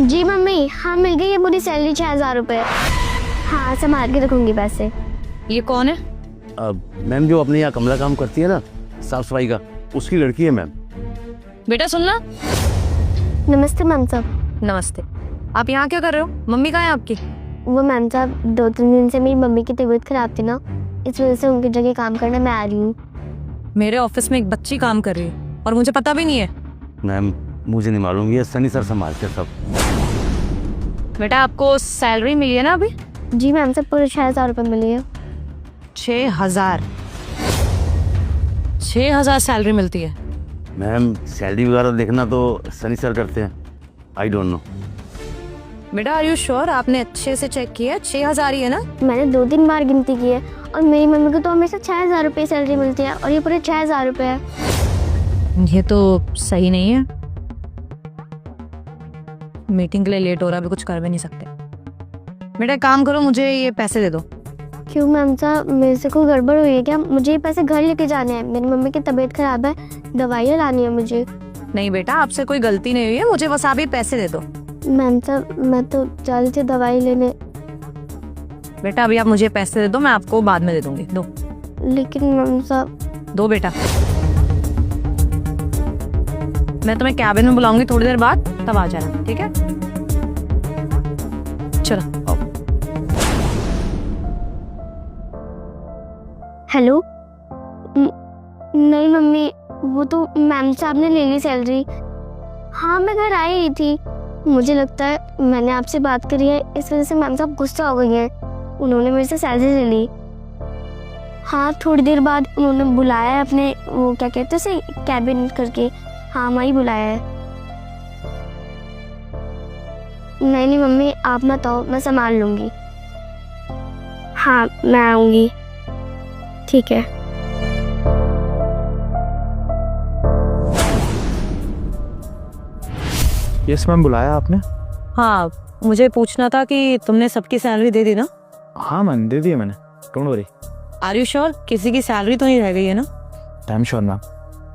जी mummy, हाँ मिल गई है पूरी सैलरी 6,000 रुपये। हाँ संभाल के रखूंगी पैसे। ये कौन है? मैम जो अपने यहाँ कमला काम करती है ना, साफ सफाई का, उसकी लड़की है मैम। बेटा सुनना। नमस्ते मैम साहब। नमस्ते। आप यहाँ क्या कर रहे हो? मम्मी कहाँ है आपकी? वो मैम साहब 2-3 दिन से मेरी मम्मी की तबीयत खराब थी ना, इस वजह से उनकी जगह काम करने मैं आ रही हूँ। मेरे ऑफिस में एक बच्ची काम कर रही है और मुझे पता भी नहीं है। मैम मुझे नहीं मालूम, ये सनी सर संभालते हैं सब। बेटा आपको सैलरी मिली है ना अभी? जी मैम साहब पूरे 6,000 रुपये मिली है। 6,000 सैलरी मिलती है? मैम सैलरी वगैरह देखना तो सनी सर करते हैं, आई डोंट नो। बेटा आर यू श्योर? आपने अच्छे से चेक किया? 6,000 ही है ना? मैंने 2-3 बार गिनती की है और मेरी मम्मी को तो हमेशा 6,000 रुपये सैलरी मिलती है और ये पूरे 6,000 रुपये है। ये तो सही नहीं है। मीटिंग के लिए लेट हो रहा है, अभी कुछ कर भी नहीं सकते। बेटा एक काम करो, मुझे ये पैसे दे दो। क्यों मैम साहब, मेरे से कोई गड़बड़ हुई है क्या? मुझे ये पैसे घर लेके जाने हैं, मेरी मम्मी की तबीयत खराब है, दवाइयाँ लानी है मुझे। नहीं बेटा आपसे कोई गलती नहीं हुई है, मुझे बस आप ये पैसे दे दो। मैम साहब मैं तो जा रही थी दवाई लेने। बेटा अभी आप मुझे पैसे दे दो, मैं आपको बाद में दे दूंगी। दो। लेकिन मैम साहब। दो बेटा। मैं तुम्हें कैबिन में बुलाऊंगी थोड़ी देर बाद, तब आ जाना, ठीक है? चलो। हेलो। नहीं मम्मी, वो तो मैम साहब ने ले ली सैलरी। हाँ मैं घर आई ही थी। मुझे लगता है मैंने आपसे बात करी है, इस वजह से मैम साहब गुस्सा हो गई हैं। उन्होंने मेरे से सैलरी ले ली। हाँ थोड़ी देर बाद उन्होंने बुलाया है अपने, वो क्या कहते हैं उसे, कैबिन करके। हाँ वहीं बुलाया है। नहीं मम्मी आप मत आओ, मैं संभाल लूँगी। हाँ मैं आऊँगी। ठीक है। यस मैम, बुलाया आपने? हाँ मुझे पूछना था कि तुमने सबकी सैलरी दे दी ना? हाँ मैम दे दी है मैंने, don't worry. Are you sure? किसी की सैलरी तो नहीं रह गई है ना? Time sure ma'am,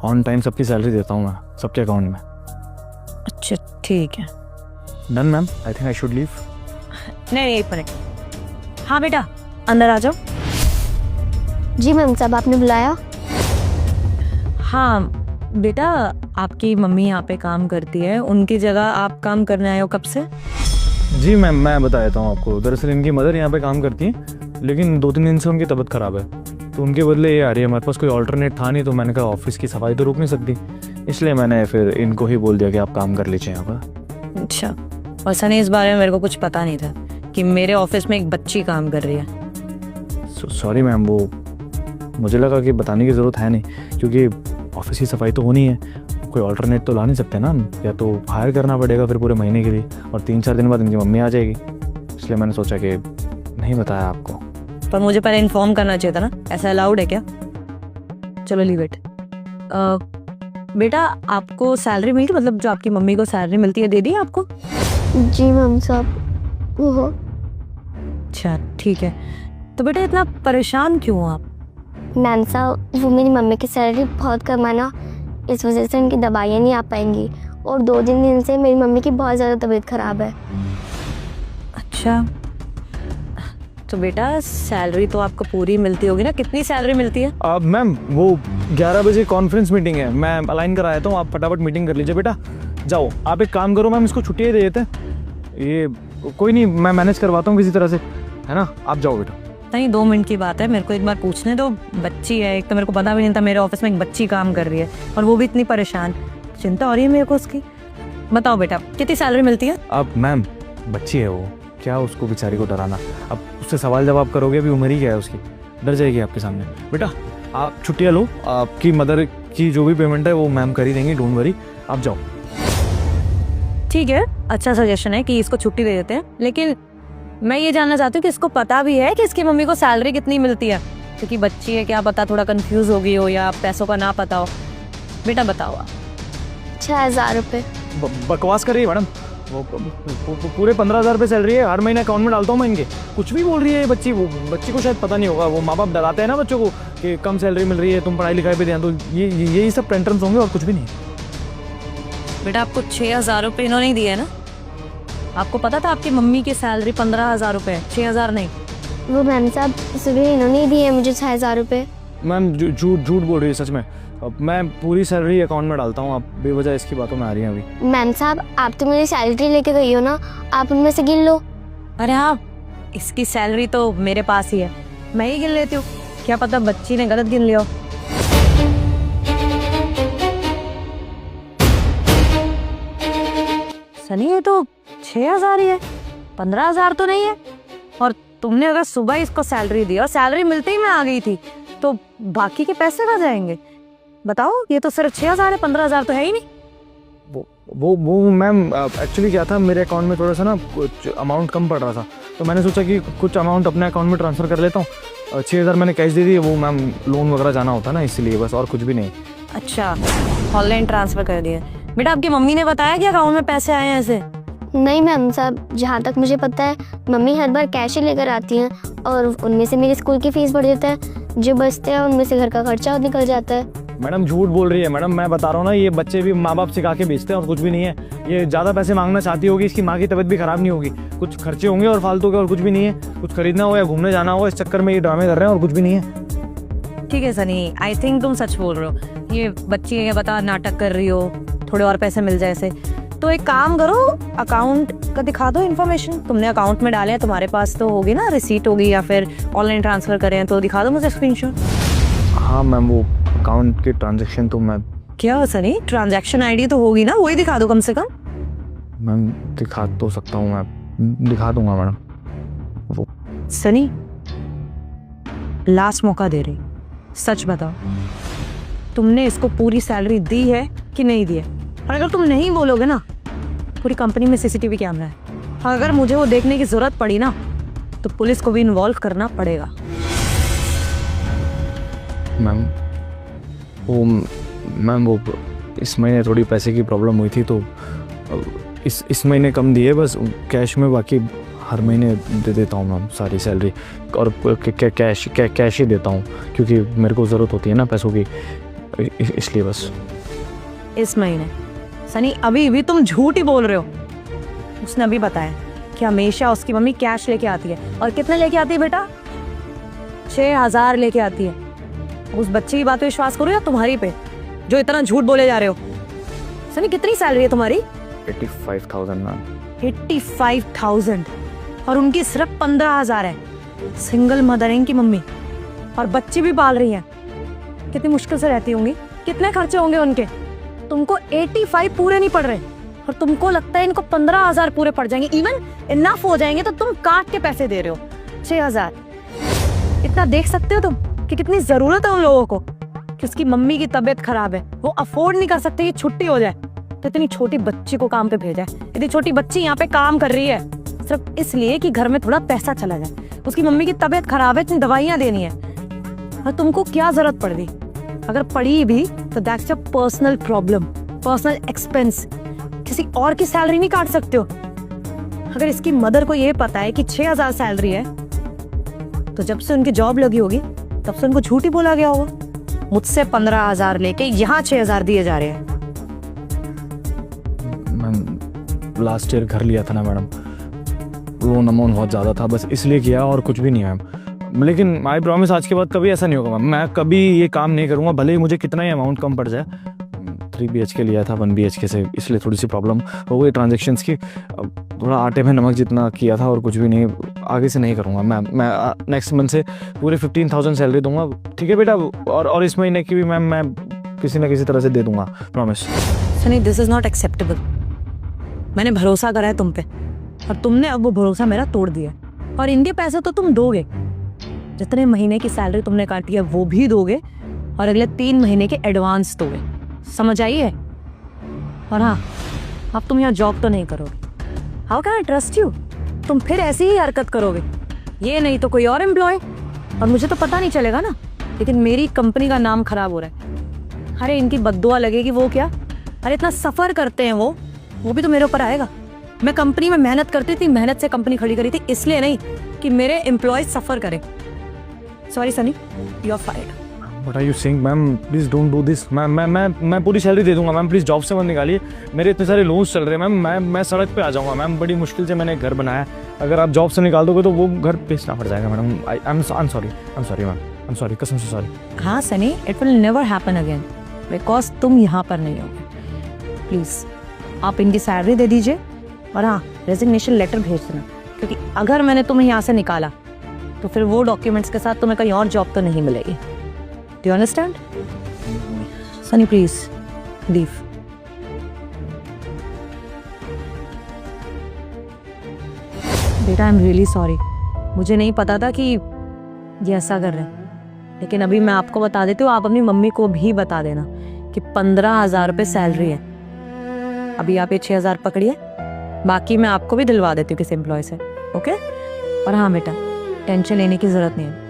on time सबकी सैलरी देता हूँ मैं, सबके अकाउंट में। अच्छा ठीक है। Done ma'am, I think I should leave. नहीं एक मिनट। हाँ बेटा अंदर आ जाओ। जी मैम साहब आपने बुलाया? हाँ बेटा आपकी मम्मी यहाँ पे काम करती है, उनकी जगह आप काम करने आए हो कब से? जी मैम मैं बता देता हूँ आपको। दरअसल इनकी मदर यहाँ पे काम करती हैं, लेकिन 2-3 दिन से उनकी तबीयत ख़राब है, तो उनके बदले ये आ रही है। हमारे पास कोई ऑल्टरनेट था नहीं, तो मैंने कहा ऑफिस की सफाई तो रुक नहीं सकती, इसलिए मैंने फिर इनको ही बोल दिया कि आप काम कर लीजिए यहाँ पर। अच्छा। और सनी इस बारे में मेरे को कुछ पता नहीं था कि मेरे ऑफिस में एक बच्ची काम कर रही है। सॉरी मैम, वो मुझे लगा कि बताने की ज़रूरत है नहीं, क्योंकि ऑफिस की सफाई तो होनी है, कोई ऑल्टरनेट तो ला नहीं सकते ना हम, या तो हायर करना पड़ेगा फिर पूरे महीने के लिए, और 3-4 दिन बाद इनकी मम्मी आ जाएगी, इसलिए मैंने सोचा कि नहीं बताया आपको। पर मुझे पहले इन्फॉर्म करना चाहिए था ना, ऐसा अलाउड है क्या? चलो लीव इट। बेटा आपको सैलरी मिली, मतलब जो आपकी मम्मी को सैलरी मिलती है दे दी आपको? जी मैम साहब वो हो। अच्छा ठीक है। तो बेटा इतना परेशान क्यों हो आप? मैम साहब वो मेरी मम्मी की सैलरी बहुत कम है ना, इस वजह से उनकी दवाइयाँ नहीं आ पाएंगी, और 2-3 दिन से मेरी मम्मी की बहुत ज़्यादा तबीयत ख़राब है। अच्छा तो बेटा सैलरी तो आपको पूरी मिलती होगी ना? कितनी सैलरी मिलती है? अब मैम वो 11 बजे कॉन्फ्रेंस मीटिंग है, मैं अलाइन करा देता हूँ, आप फटाफट मीटिंग कर लीजिए। बेटा जाओ, आप एक काम करो मैम, इसको छुट्टी दे देते हैं। ये कोई नहीं, मैं मैनेज करवाता हूँ किसी तरह से, है ना? आप जाओ बेटा। नहीं 2 मिनट की बात है, मेरे को एक बार पूछने दो। बच्ची है, एक तो मेरे को पता भी नहीं था मेरे ऑफिस में एक बच्ची काम कर रही है, और वो भी इतनी परेशान। चिंता हो रही है मेरे को उसकी। बताओ बेटा कितनी सैलरी मिलती है? अब मैम बच्ची है वो, क्या उसको बेचारी को डराना। अब उससे सवाल जवाब करोगे, अभी उम्र ही क्या है उसकी, डर जाएगी आपके सामने। बेटा आप छुट्टियाँ लो, आपकी मदर की जो भी पेमेंट है वो मैम कर ही देंगी, डोंट वरी, आप जाओ। ठीक है, अच्छा सजेशन है कि इसको छुट्टी दे देते हैं, लेकिन मैं ये जानना चाहती हूँ कि इसको पता भी है कि इसकी मम्मी को सैलरी कितनी मिलती है? क्योंकि बच्ची है, क्या पता थोड़ा कंफ्यूज हो गई हो या पैसों का ना पता हो। बेटा बताओ आप। 6,000 रुपये। बकवास कर रही है मैडम, वो पूरे 15,000 रुपये सैलरी है, हर महीने अकाउंट में डालता हूँ मैं इनके। कुछ भी बोल रही है बच्ची, वो बच्ची को शायद पता नहीं होगा, वो माँ बाप डराते हैं ना बच्चों को कि कम सैलरी मिल रही है, तुम पढ़ाई लिखाई पे ध्यान दो, यही सब टेंट्रम्स होंगे और कुछ भी नहीं। बेटा आपको 6,000 रुपये इन्होंने ही दिए है ना? आपको पता था आपकी मम्मी की सैलरी 15,000 रुपये, 6,000 नहीं। वो मैम साहब सुबह इन्होंने दिए मुझे 6,000 रुपये। मैम झूठ बोल रही है सच में। अब मैं पूरी सैलरी अकाउंट में डालता हूँ, आप बेवजह इसकी बातों में आ रही हैं अभी। मैम साहब आप तो मेरी सैलरी लेके गई हो ना, आप उनमें से गिन लो। अरे हाँ, इसकी सैलरी तो मेरे पास ही है, मैं ही गिन लेती हूँ। क्या पता बच्ची ने गलत गिन लिया हो। सनी ये तो 6,000 ही है, 15,000 तो नहीं है। और तुमने अगर सुबह इसको सैलरी दी और सैलरी मिलते ही मैं आ गई थी, तो बाकी के पैसे कहाँ जाएंगे बताओ? ये तो सिर्फ 6,000 है, 15,000 तो है ही नहीं। वो मैम एक्चुअली क्या था, मेरे अकाउंट में थोड़ा सा ना कुछ अमाउंट कम पड़ रहा था, तो मैंने सोचा कि कुछ अमाउंट अपने अकाउंट में ट्रांसफ़र कर लेता हूँ। 6,000 मैंने कैश दे दी, वो मैम लोन वगैरह जाना होता है ना, इसलिए बस, और कुछ भी नहीं। अच्छा, ऑनलाइन ट्रांसफर कर दिया। बेटा आपकी मम्मी ने बताया कि अकाउंट में पैसे आए हैं ऐसे? नहीं मैम साहब, जहाँ तक मुझे पता है मम्मी हर बार कैश ही लेकर आती हैं और उनमें से मेरी स्कूल की फीस बढ़ जाता है, जो बचते हैं उनमें से घर का खर्चा निकल जाता है। मैडम झूठ बोल रही है मैडम, मैं बता रहा हूँ ना, ये बच्चे भी माँ बाप सिखा के बेचते हैं और कुछ भी नहीं है। ये ज़्यादा पैसे मांगना चाहती होगी, इसकी माँ की तबीयत भी खराब नहीं होगी, कुछ खर्चे होंगे और फालतू के, और कुछ भी नहीं है। कुछ खरीदना हो या घूमने जाना हो, इस चक्कर में ये ड्रामे कर रहे हैं और कुछ भी नहीं है। ठीक है सनी, आई थिंक तुम सच बोल रहे हो। ये बच्ची ये बता नाटक कर रही हो, थोड़े और पैसे मिल जाए ऐसे। तो एक काम करो, अकाउंट का दिखा दो इन्फॉर्मेशन। तुमने अकाउंट में डाले हैं, तुम्हारे पास तो होगी ना रिसीट होगी, या फिर ऑनलाइन ट्रांसफर करें हैं, तो दिखा दो मुझे स्क्रीनशॉट। हाँ मैम, वो अकाउंट की ट्रांजेक्शन तो मैं, क्या सनी, ट्रांजैक्शन आईडी तो होगी ना, वही दिखा दो कम से कम। मैम दिखा तो सकता हूँ, मैं दिखा दूंगा मैडम। सनी लास्ट मौका दे रही, सच बताओ, तुमने इसको पूरी सैलरी दी है कि नहीं दी है? और अगर तुम नहीं बोलोगे ना, पूरी कंपनी में सीसीटीवी कैमरा है, अगर मुझे वो देखने की जरूरत पड़ी ना, तो पुलिस को भी इन्वॉल्व करना पड़ेगा। मैम वो इस महीने थोड़ी पैसे की प्रॉब्लम हुई थी, तो इस महीने कम दिए बस कैश में, बाकी हर महीने दे देता हूँ मैम सारी सैलरी, और कैश ही देता हूँ, क्योंकि मेरे को ज़रूरत होती है ना पैसों की, इसलिए बस। इस महीने? सनी अभी भी तुम झूठ ही बोल रहे हो। उसने अभी बताया कि हमेशा उसकी मम्मी कैश लेके आती है। और कितने लेके आती है बेटा? 6,000 लेके आती है। उस बच्चे की बात पे विश्वास करो या तुम्हारी पे, जो इतना झूठ बोले जा रहे हो? सनी कितनी सैलरी है तुम्हारी? 85,000 मैम। 85,000 और उनकी सिर्फ 15,000 है। सिंगल मदर है इनकी मम्मी, और बच्चे भी पाल रही हैं। कितनी मुश्किल से रहती होंगी, कितने खर्चे होंगे उनके। तुमको 85 पूरे नहीं पड़ रहे, और तुमको लगता है इनको 15,000 पूरे पड़ जाएंगे, इवन इनफ हो जाएंगे, तो तुम काट के पैसे दे रहे हो 6,000। इतना देख सकते हो तुम कि कितनी जरूरत है उन लोगों को, कि उसकी मम्मी की तबीयत खराब है, वो अफोर्ड नहीं कर सकते कि छुट्टी हो जाए, तो इतनी छोटी बच्ची को काम पे भेजा है। इतनी छोटी बच्ची यहाँ पे काम कर रही है सिर्फ इसलिए कि घर में थोड़ा पैसा चला जाए। उसकी मम्मी की तबीयत खराब है, इतनी दवाइयाँ देनी है, और तुमको क्या जरूरत पड़ गई? अगर पड़ी भी तो that's your personal problem, personal expense. किसी और की सैलरी नहीं काट सकते हो। अगर इसकी मदर को ये पता है कि 6,000 सैलरी है, तो जब से उनकी जॉब लगी होगी तब से उनको झूठ ही बोला गया होगा। मुझसे 15,000 लेके यहाँ 6,000 दिए जा रहे हैं। मैम लास्ट ईयर घर लिया था ना मैडम, लोन अमाउंट बहुत ज़्यादा था, बस इसलिए किया और कुछ भी नहीं मैम। लेकिन आई प्रॉमिस आज के बाद कभी ऐसा नहीं होगा मैम, मैं कभी ये काम नहीं करूँगा, भले ही मुझे कितना ही अमाउंट कम पड़ जाए। 3 BHK लिया था 1 BHK से, इसलिए थोड़ी सी प्रॉब्लम हो गई ट्रांजेक्शंस की, थोड़ा आटे में नमक जितना किया था, और कुछ भी नहीं। आगे से नहीं करूँगा मैम, मैं नेक्स्ट मंथ से पूरे 15,000 सैलरी दूंगा, ठीक है बेटा? और इस महीने की भी मैम मैं किसी ना किसी तरह से दे दूंगा, promise. Sunny this is not acceptable. मैंने भरोसा करा है तुम पे, और तुमने अब वो भरोसा मेरा तोड़ दिया। और इनके पैसे तो तुम दोगे, जितने महीने की सैलरी तुमने काटी है वो भी दोगे, और अगले 3 महीने के एडवांस दोगे। समझ आई है? और हाँ, अब तुम यहाँ जॉब तो नहीं करोगे। How can I trust you? तुम फिर ऐसी ही हरकत करोगे, ये नहीं तो कोई और एम्प्लॉय, और मुझे तो पता नहीं चलेगा ना, लेकिन मेरी कंपनी का नाम खराब हो रहा है। अरे इनकी बद्दुआ लगेगी वो क्या? अरे इतना सफ़र करते हैं वो भी तो मेरे ऊपर आएगा। मैं कंपनी में मेहनत करती थी, मेहनत से कंपनी खड़ी करी थी, इसलिए नहीं कि मेरे एम्प्लॉय सफ़र करें। Sorry Sunny, you are fired. What are you saying, ma'am? Please don't do this. मैं पूरी सैलरी दे दूंगा मैम, प्लीज़ जॉब से मत निकालिए। मेरे इतने सारे लोन्स चल रहे हैं मैम, मैं सड़क पे आ जाऊंगा मैम। बड़ी मुश्किल से मैंने घर बनाया, अगर आप जॉब से निकाल दोगे तो वो घर बेचना पड़ जाएगा madam. I am sorry ma'am, I am sorry, कसम से सॉरी। हाँ Sunny, it will never happen again because तुम यहाँ पर नहीं होगे। प्लीज़ आप इनकी सैलरी दे दीजिए और हाँ रेजिग्नेशन लेटर भेज देना, क्योंकि अगर मैंने तुम्हें यहाँ से निकाला तो फिर वो डॉक्यूमेंट्स के साथ तुम्हें कहीं और जॉब तो नहीं मिलेगी। Do you understand? Sunny please leave. बेटा आई एम रियली सॉरी, मुझे नहीं पता था कि ये ऐसा कर रहे हैं, लेकिन अभी मैं आपको बता देती हूँ, आप अपनी मम्मी को भी बता देना कि 15,000 रुपये सैलरी है। अभी आप ये 6,000 पकड़िए, बाकी मैं आपको भी दिलवा देती हूँ किसी एम्प्लॉय से, ओके? और हाँ बेटा, टेंशन लेने की ज़रूरत नहीं है।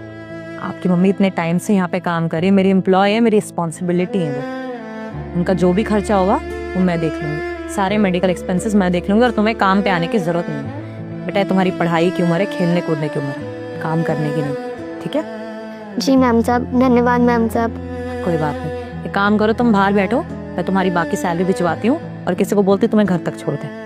आपकी मम्मी इतने टाइम से यहाँ पे काम कर रही है, मेरी एम्प्लॉय है, मेरी रिस्पॉन्सिबिलिटी है वो। उनका जो भी खर्चा होगा वो मैं देख लूँगी, सारे मेडिकल एक्सपेंसेस मैं देख लूँगी, और तुम्हें काम पे आने की ज़रूरत नहीं है। बेटा तुम्हारी पढ़ाई की उम्र है, खेलने कूदने की उम्र है, काम करने की नहीं, ठीक है? जी मैम साहब, धन्यवाद मैम साहब। कोई बात नहीं, एक काम करो, तुम बाहर बैठो, मैं तुम्हारी बाकी सैलरी भिजवाती हूँ और किसी को बोलती हूँ तुम्हें घर तक छोड़ दे।